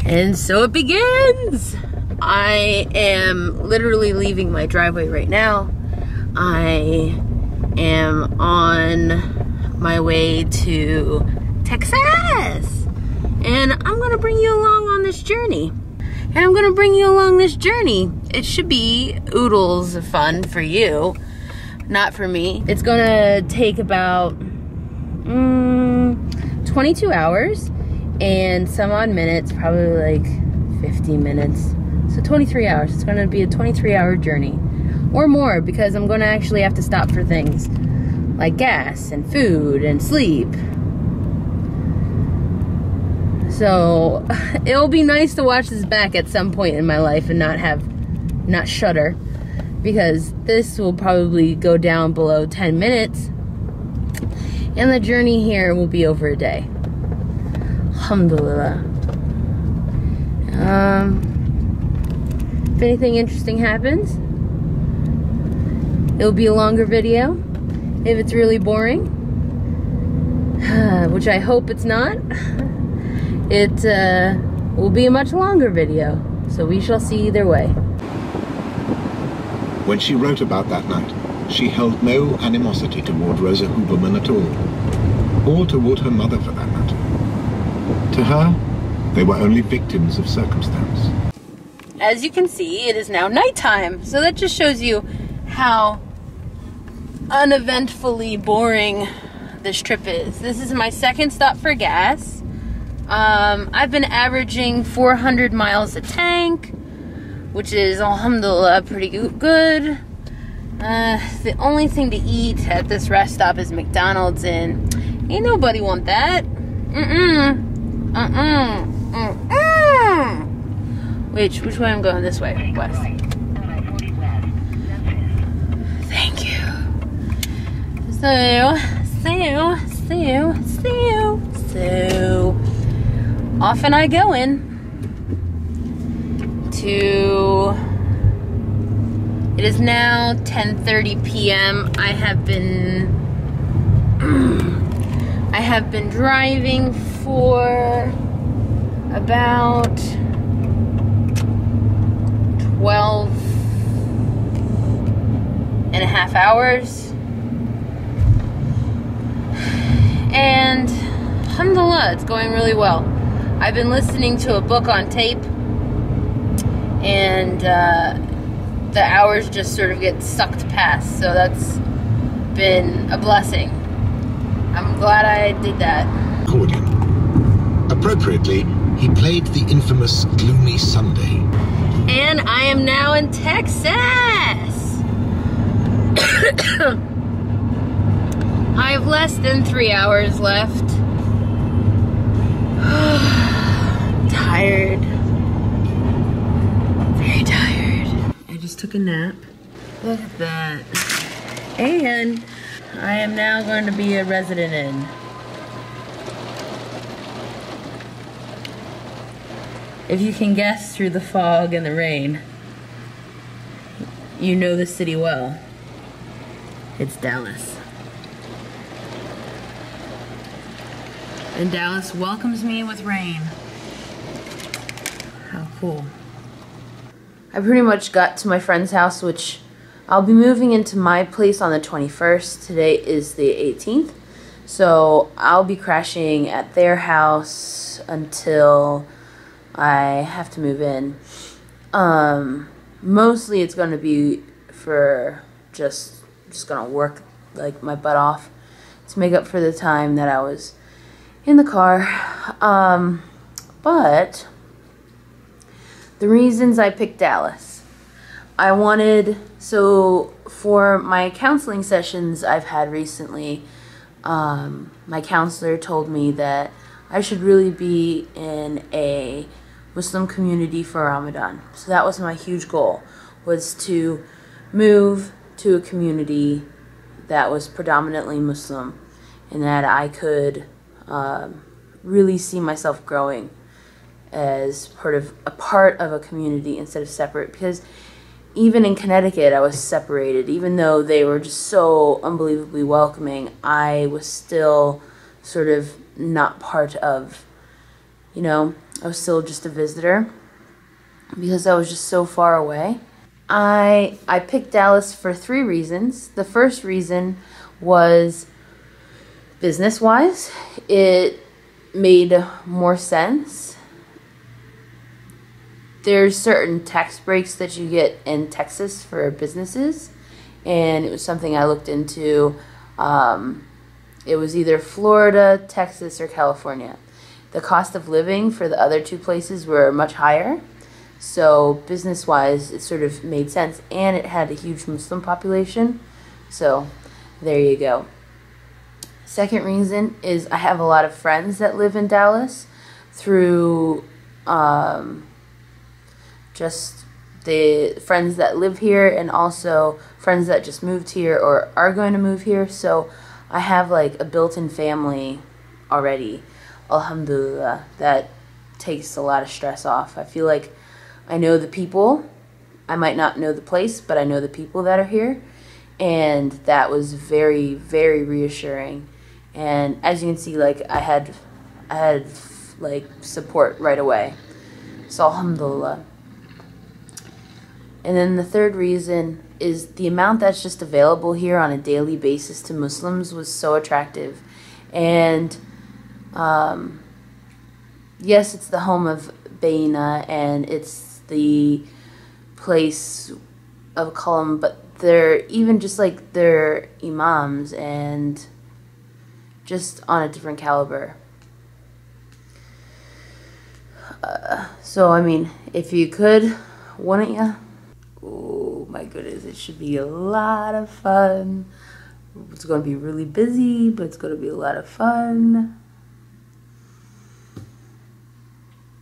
And so it begins. I am literally leaving my driveway right now. I am on my way to Texas. And I'm gonna bring you along on this journey. It should be oodles of fun for you, not for me. It's gonna take about 22 hours and some odd minutes, probably like 50 minutes. So 23 hours. It's gonna be a 23-hour journey or more, because I'm gonna actually have to stop for things like gas and food and sleep. So it'll be nice to watch this back at some point in my life and not shudder, because this will probably go down below 10 minutes and the journey here will be over a day. Alhamdulillah. If anything interesting happens, it'll be a longer video. If it's really boring, which I hope it's not, it will be a much longer video, so we shall see either way. When she wrote about that night, she held no animosity toward Rosa Huberman at all, or toward her mother for that matter. To her, they were only victims of circumstance. As you can see, it is now nighttime, so that just shows you how uneventfully boring this trip is. This is my second stop for gas. I've been averaging 400 miles a tank, which is, alhamdulillah, pretty good. The only thing to eat at this rest stop is McDonald's, and ain't nobody want that. Which way I'm going? This way, west. Thank you. So off and I going to, it is now 10:30 p.m. I have been driving for about 12 and a half hours, and alhamdulillah, it's going really well. I've been listening to a book on tape, and the hours just sort of get sucked past, so that's been a blessing. I'm glad I did that. Accordion. Appropriately, he played the infamous Gloomy Sunday. And I am now in Texas. I have less than 3 hours left. Tired. Very tired. I just took a nap. Look at that. And I am now going to be a resident inn. If you can guess through the fog and the rain, you know the city well. It's Dallas. And Dallas welcomes me with rain. How cool. I pretty much got to my friend's house, which I'll be moving into my place on the 21st. Today is the 18th. So I'll be crashing at their house until I have to move in. Mostly it's going to be for just going to work like my butt off to make up for the time that I was in the car. But the reasons I picked Dallas, so for my counseling sessions I've had recently, my counselor told me that I should really be in a Muslim community for Ramadan. So that was my huge goal, was to move to a community that was predominantly Muslim, and that I could really see myself growing as part of a community instead of separate. Because even in Connecticut, I was separated. Even though they were just so unbelievably welcoming, I was still sort of not part of, you know. I was still just a visitor because I was just so far away. I picked Dallas for 3 reasons. The first reason was business-wise. It made more sense. There's certain tax breaks that you get in Texas for businesses, and it was something I looked into. It was either Florida, Texas, or California. The cost of living for the other 2 places were much higher, so business-wise it sort of made sense, and it had a huge Muslim population, so there you go. Second reason is I have a lot of friends that live in Dallas through just the friends that live here, and also friends that just moved here or are going to move here. So I have like a built-in family already, alhamdulillah. That takes a lot of stress off. I feel like I know the people. I might not know the place, but I know the people that are here, and that was very, very reassuring. And as you can see, like I had like support right away, so alhamdulillah. And then the third reason is the amount that's just available here on a daily basis to Muslims was so attractive. And yes, it's the home of Baina, and it's the place of Qalam, but they're even just like they're imams and just on a different caliber. So I mean, if you could, wouldn't you? Oh my goodness, it should be a lot of fun. It's going to be really busy, but it's going to be a lot of fun.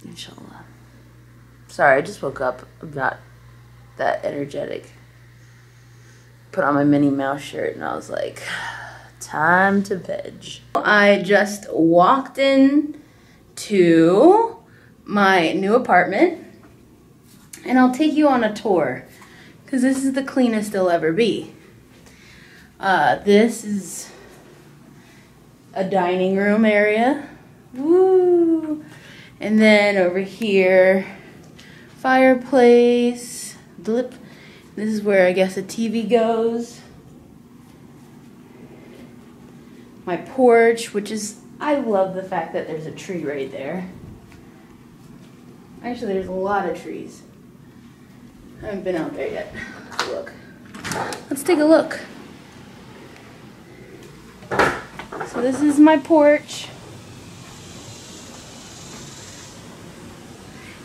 Inshallah. Sorry, I just woke up. I'm not that energetic. Put on my Minnie Mouse shirt and I was like, time to veg. I just walked in to my new apartment, and I'll take you on a tour because this is the cleanest it'll ever be. This is a dining room area. Woo! And then over here, fireplace. Blip. This is where I guess a TV goes. My porch, which is, I love the fact that there's a tree right there. Actually, there's a lot of trees. I haven't been out there yet. Let's look. Let's take a look. So this is my porch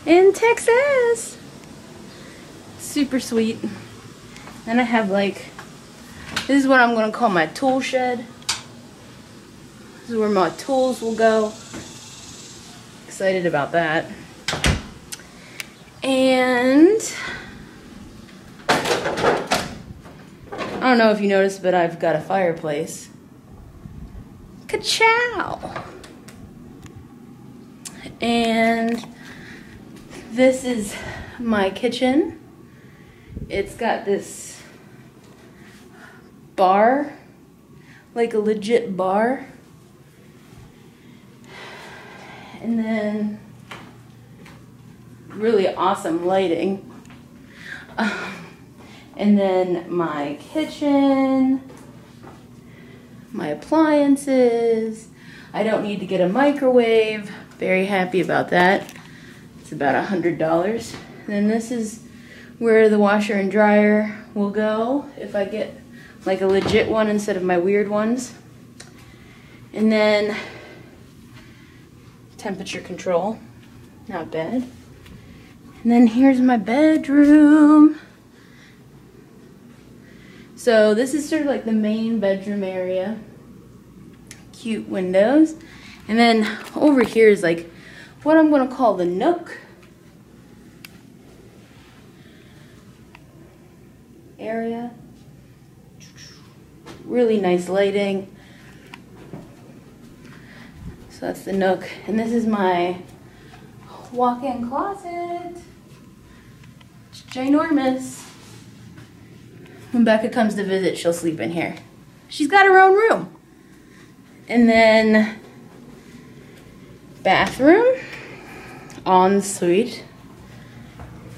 in Texas. Super sweet. Then I have like, this is what I'm gonna call my tool shed. This is where my tools will go. Excited about that. And I don't know if you noticed, but I've got a fireplace. Ka-chow! And this is my kitchen. It's got this bar, like a legit bar. And then really awesome lighting. And then my kitchen, my appliances. I don't need to get a microwave. Very happy about that. It's about $100. Then this is where the washer and dryer will go if I get like a legit one instead of my weird ones. And then temperature control, not bad. And then here's my bedroom. So this is sort of like the main bedroom area. Cute windows. And then over here is like what I'm gonna call the nook area. Really nice lighting. So that's the nook. And this is my walk-in closet. It's ginormous. When Becca comes to visit, she'll sleep in here. She's got her own room. And then bathroom. ensuite.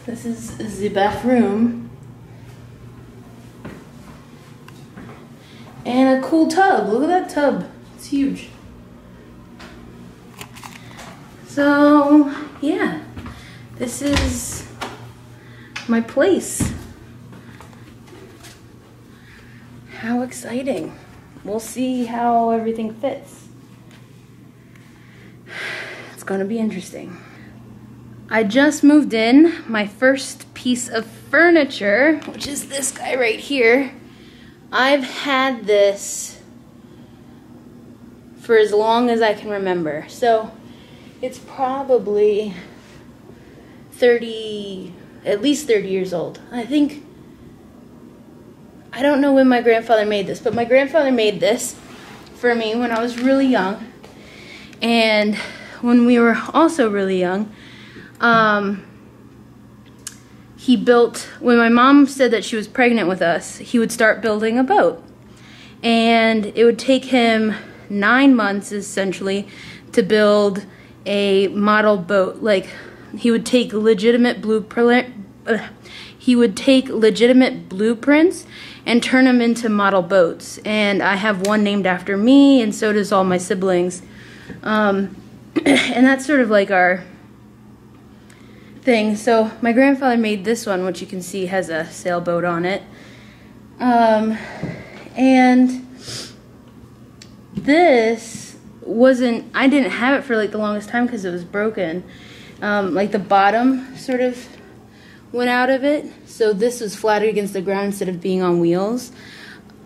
This is the bathroom. And a cool tub. Look at that tub. It's huge. So, yeah. This is my place. How exciting. We'll see how everything fits. It's gonna be interesting. I just moved in my first piece of furniture, which is this guy right here. I've had this for as long as I can remember. So it's probably at least 30 years old. I don't know when my grandfather made this, but my grandfather made this for me when I was really young. And when we were also really young, he built, when my mom said that she was pregnant with us, he would start building a boat. And it would take him 9 months, essentially, to build a model boat. Like, he would take legitimate blueprints and turn them into model boats. And I have one named after me, and so does all my siblings. And that's sort of like our thing. So my grandfather made this one, which you can see has a sailboat on it. And this wasn't, I didn't have it for like the longest time because it was broken. Like the bottom sort of went out of it. So this was flattened against the ground instead of being on wheels.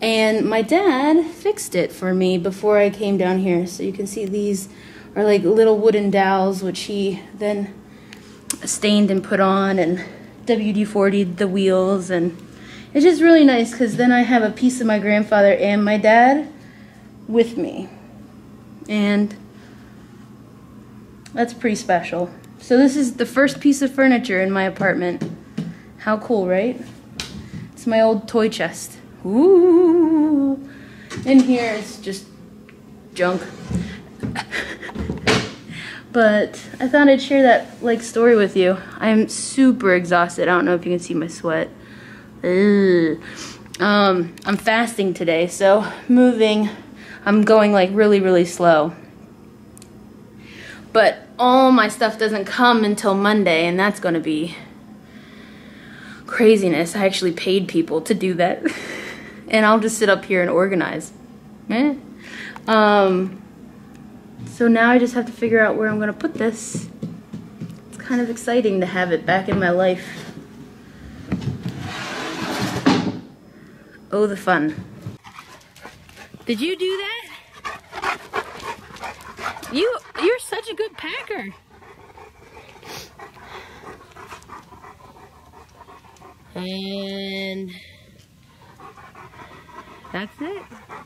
And my dad fixed it for me before I came down here. So you can see these are like little wooden dowels, which he then stained and put on and WD-40'd the wheels. And it's just really nice because then I have a piece of my grandfather and my dad with me. And that's pretty special. So this is the first piece of furniture in my apartment. How cool, right? It's my old toy chest. Ooh. In here it's just junk. But I thought I'd share that like story with you. I'm super exhausted. I don't know if you can see my sweat. Ugh. I'm fasting today, so I'm going like really slow. But all my stuff doesn't come until Monday, and that's gonna be craziness. I actually paid people to do that. And I'll just sit up here and organize. So now I just have to figure out where I'm gonna put this. It's kind of exciting to have it back in my life. Oh, the fun. Did you do that? You're such a good packer. And that's it.